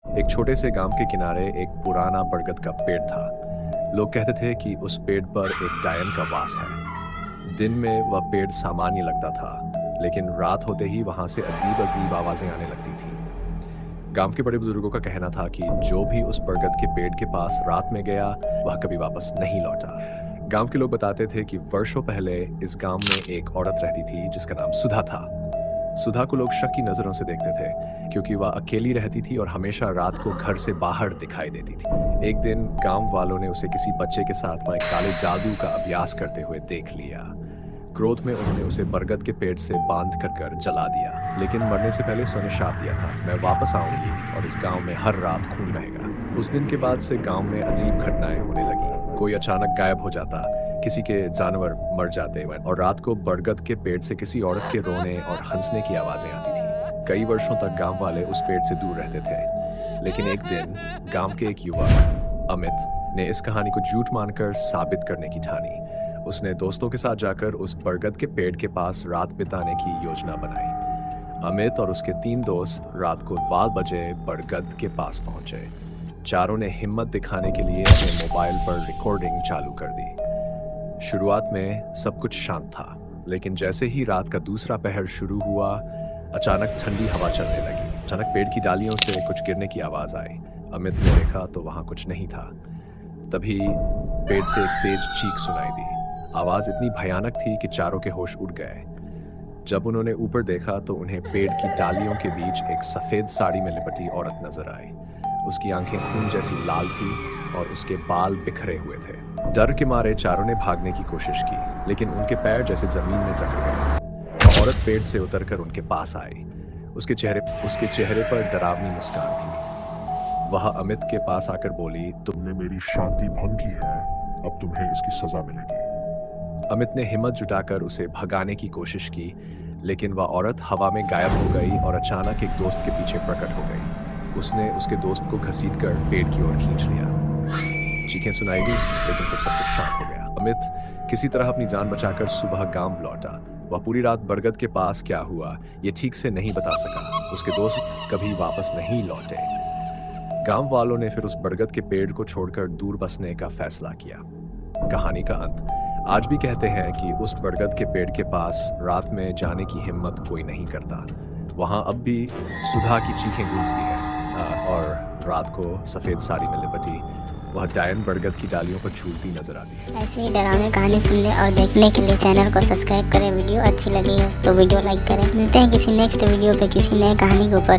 एक छोटे से गांव के किनारे एक पुराना बरगद का पेड़ था। लोग कहते थे कि उस पेड़ पर एक डायन का वास है। दिन में वह पेड़ सामान्य लगता था, लेकिन रात होते ही वहां से अजीब अजीब आवाजें आने लगती थी। गांव के बड़े बुजुर्गों का कहना था कि जो भी उस बरगद के पेड़ के पास रात में गया, वह कभी वापस नहीं लौटा। गांव के लोग बताते थे कि वर्षों पहले इस गांव में एक औरत रहती थी जिसका नाम सुधा था। सुधा को लोग शक की नजरों से देखते थे, क्योंकि वह अकेली रहती थी और हमेशा रात को घर से बाहर दिखाई देती थी। एक दिन गांव वालों ने उसे किसी बच्चे के साथ वह काले जादू का अभ्यास करते हुए देख लिया। क्रोध में उन्होंने उसे बरगद के पेड़ से बांध कर जला दिया, लेकिन मरने से पहले उसने श्राप दिया था, मैं वापस आऊंगी और इस गांव में हर रात खून बहेगा। उस दिन के बाद से गांव में अजीब घटनाएं होने लगी। कोई अचानक गायब हो जाता, किसी के जानवर मर जाते और रात को बरगद के पेड़ से किसी औरत के रोने और हंसने की आवाजें आती थी। कई वर्षों तक गांव वाले उस पेड़ से दूर रहते थे, लेकिन एक दिन गांव के एक युवक अमित ने इस कहानी को झूठ मानकर साबित करने की ठानी। उसने दोस्तों के साथ जाकर उस बरगद के पेड़ के पास रात बिताने की योजना बनाई। अमित और उसके 3 दोस्त रात को 12 बजे बरगद के पास पहुंचे। चारों ने हिम्मत दिखाने के लिए अपने मोबाइल पर रिकॉर्डिंग चालू कर दी। शुरुआत में सब कुछ शांत था, लेकिन जैसे ही रात का दूसरा पहर शुरू हुआ, अचानक ठंडी हवा चलने लगी। अचानक पेड़ की डालियों से कुछ गिरने की आवाज आई। अमित ने देखा तो वहां कुछ नहीं था। तभी पेड़ से एक तेज चीख सुनाई दी। आवाज इतनी भयानक थी कि चारों के होश उड़ गए। जब उन्होंने ऊपर देखा तो उन्हें पेड़ की डालियों के बीच एक सफेद साड़ी में लिपटी औरत नजर आई। उसकी आंखें खून जैसी लाल थी और उसके बाल बिखरे हुए थे। डर के मारे चारों ने भागने की कोशिश की, लेकिन उनके पैर जैसे जमीन में जकड़ गए। औरत पेड़ से उतरकर उनके पास आई। उसके चेहरे पर डरावनी मुस्कान थी। वह अमित के पास आकर बोली, तुमने मेरी शांति भंग की है, अब तुम्हें इसकी सजा मिलेगी। अमित ने हिम्मत जुटाकर उसे भगाने की कोशिश की, लेकिन वह औरत हवा में गायब हो गई और अचानक एक दोस्त के पीछे प्रकट हो गई। उसने उसके दोस्त को घसीटकर पेड़ की ओर खींच लिया। चीखें सुनाई दी, लेकिन फिर सब कुछ शांत हो गया। अमित किसी तरह अपनी जान बचाकर सुबह गांव लौटा। वह पूरी रात बरगद के पास क्या हुआ ये ठीक से नहीं बता सका। उसके दोस्त कभी वापस नहीं लौटे। गांव वालों ने फिर उस बरगद के पेड़ को छोड़कर दूर बसने का फैसला किया। कहानी का अंत। आज भी कहते हैं कि उस बरगद के पेड़ के पास रात में जाने की हिम्मत कोई नहीं करता। वहां अब भी सुधा की चीखें गूंजती हैं और रात को सफेद साड़ी में लिपटी वह डायन बरगद की डालियों पर झूलती नजर आती है। ऐसे ही डरावनी कहानी सुनने और देखने के लिए चैनल को सब्सक्राइब करें। वीडियो अच्छी लगी हो तो वीडियो लाइक करें। मिलते हैं किसी नेक्स्ट वीडियो पे किसी नए कहानी के ऊपर।